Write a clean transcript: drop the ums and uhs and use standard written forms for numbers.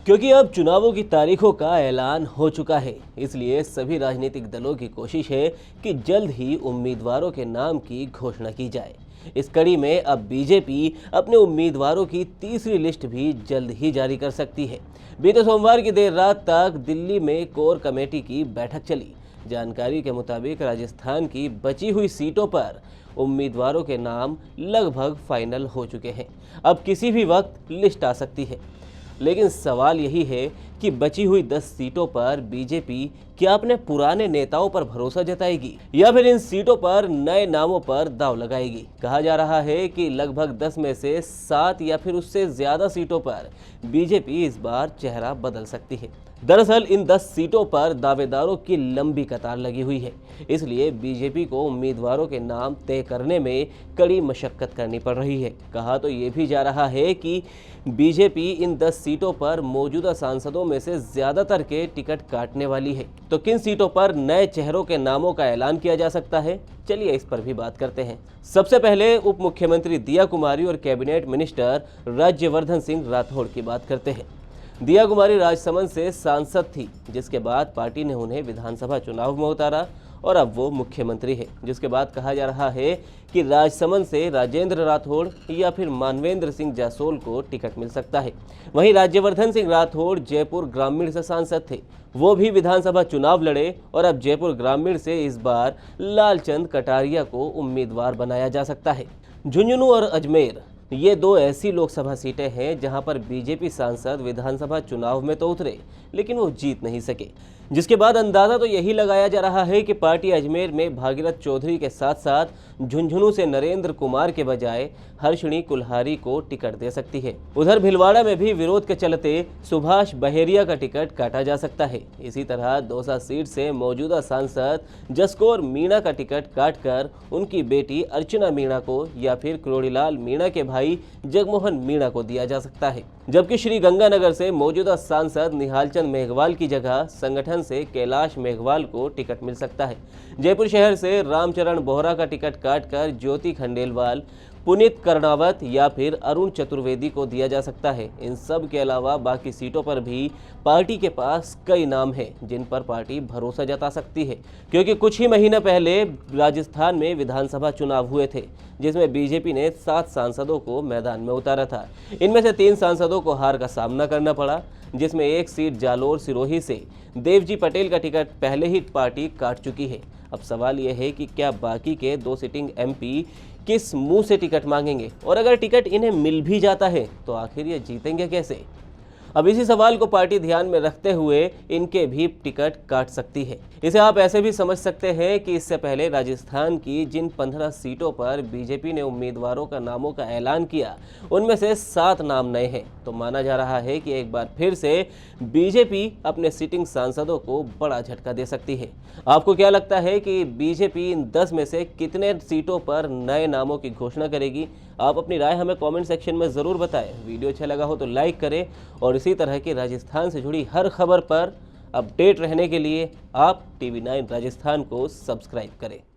क्योंकि अब चुनावों की तारीखों का ऐलान हो चुका है, इसलिए सभी राजनीतिक दलों की कोशिश है कि जल्द ही उम्मीदवारों के नाम की घोषणा की जाए। इस कड़ी में अब बीजेपी अपने उम्मीदवारों की तीसरी लिस्ट भी जल्द ही जारी कर सकती है। बीते सोमवार की देर रात तक दिल्ली में कोर कमेटी की बैठक चली। जानकारी के मुताबिक राजस्थान की बची हुई सीटों पर उम्मीदवारों के नाम लगभग फाइनल हो चुके हैं। अब किसी भी वक्त लिस्ट आ सकती है। लेकिन सवाल यही है कि बची हुई 10 सीटों पर बीजेपी क्या अपने पुराने नेताओं पर भरोसा जताएगी या फिर इन सीटों पर नए नामों पर दांव लगाएगी। कहा जा रहा है कि लगभग 10 में से 7 या फिर उससे ज्यादा सीटों पर बीजेपी इस बार चेहरा बदल सकती है। दरअसल इन 10 सीटों पर दावेदारों की लंबी कतार लगी हुई है, इसलिए बीजेपी को उम्मीदवारों के नाम तय करने में कड़ी मशक्कत करनी पड़ रही है। कहा तो ये भी जा रहा है कि बीजेपी इन 10 सीटों पर मौजूदा सांसदों में से ज्यादातर के टिकट काटने वाली है। तो किन सीटों पर नए चेहरों के नामों का ऐलान किया जा सकता है, चलिए इस पर भी बात करते हैं। सबसे पहले उप मुख्यमंत्री दिया कुमारी और कैबिनेट मिनिस्टर राज्यवर्धन सिंह राठौड़ की बात करते हैं। दिया कुमारी राजसमंद से सांसद थी, जिसके बाद पार्टी ने उन्हें विधानसभा चुनाव में उतारा और अब वो मुख्यमंत्री है। जिसके बाद कहा जा रहा है कि राजसमंद से राजेंद्र राठौड़ या फिर मानवेंद्र सिंह जासोल को टिकट मिल सकता है। वहीं राज्यवर्धन सिंह राठौड़ जयपुर ग्रामीण से सांसद थे, वो भी विधानसभा चुनाव लड़े और अब जयपुर ग्रामीण से इस बार लालचंद कटारिया को उम्मीदवार बनाया जा सकता है। झुंझुनू और अजमेर ये दो ऐसी लोकसभा सीटें हैं जहां पर बीजेपी सांसद विधानसभा चुनाव में तो उतरे, लेकिन वो जीत नहीं सके। जिसके बाद अंदाजा तो यही लगाया जा रहा है कि पार्टी अजमेर में भागीरथ चौधरी के साथ साथ झुंझुनू से नरेंद्र कुमार के बजाय हर्षणी कुल्हारी को टिकट दे सकती है। उधर भिलवाड़ा में भी विरोध के चलते सुभाष बहेरिया का टिकट काटा जा सकता है। इसी तरह दौसा सीट से मौजूदा सांसद जसकौर मीणा का टिकट काटकर उनकी बेटी अर्चना मीणा को या फिर करोड़ीलाल मीणा के भाई जगमोहन मीणा को दिया जा सकता है। जबकि श्री गंगानगर से मौजूदा सांसद निहालचंद मेघवाल की जगह संगठन से कैलाश मेघवाल को टिकट मिल सकता है। जयपुर शहर से रामचरण बोहरा का टिकट काटकर ज्योति खंडेलवाल, पुनीत कर्णावत या फिर अरुण चतुर्वेदी को दिया जा सकता है। इन सब के अलावा बाकी सीटों पर भी पार्टी के पास कई नाम हैं जिन पर पार्टी भरोसा जता सकती है, क्योंकि कुछ ही महीने पहले राजस्थान में विधानसभा चुनाव हुए थे, जिसमें बीजेपी ने 7 सांसदों को मैदान में उतारा था। इनमें से 3 सांसदों को हार का सामना करना पड़ा, जिसमें एक सीट जालोर सिरोही से देवजी पटेल का टिकट पहले ही पार्टी काट चुकी है। अब सवाल यह है कि क्या बाकी के 2 सिटिंग एमपी किस मुंह से टिकट मांगेंगे, और अगर टिकट इन्हें मिल भी जाता है तो आखिर ये जीतेंगे कैसे। अब इसी सवाल को पार्टी ध्यान में रखते हुए इनके भी टिकट काट सकती है। इसे आप ऐसे भी समझ सकते हैं कि इससे पहले राजस्थान की जिन 15 सीटों पर बीजेपी ने उम्मीदवारों का नामों का ऐलान किया, उनमें से 7 नाम नए हैं। तो माना जा रहा है कि एक बार फिर से बीजेपी अपने सिटिंग सांसदों को बड़ा झटका दे सकती है। आपको क्या लगता है कि बीजेपी इन 10 में से कितने सीटों पर नए नामों की घोषणा करेगी? आप अपनी राय हमें कमेंट सेक्शन में ज़रूर बताएं। वीडियो अच्छा लगा हो तो लाइक करें और इसी तरह की राजस्थान से जुड़ी हर खबर पर अपडेट रहने के लिए आप TV9 राजस्थान को सब्सक्राइब करें।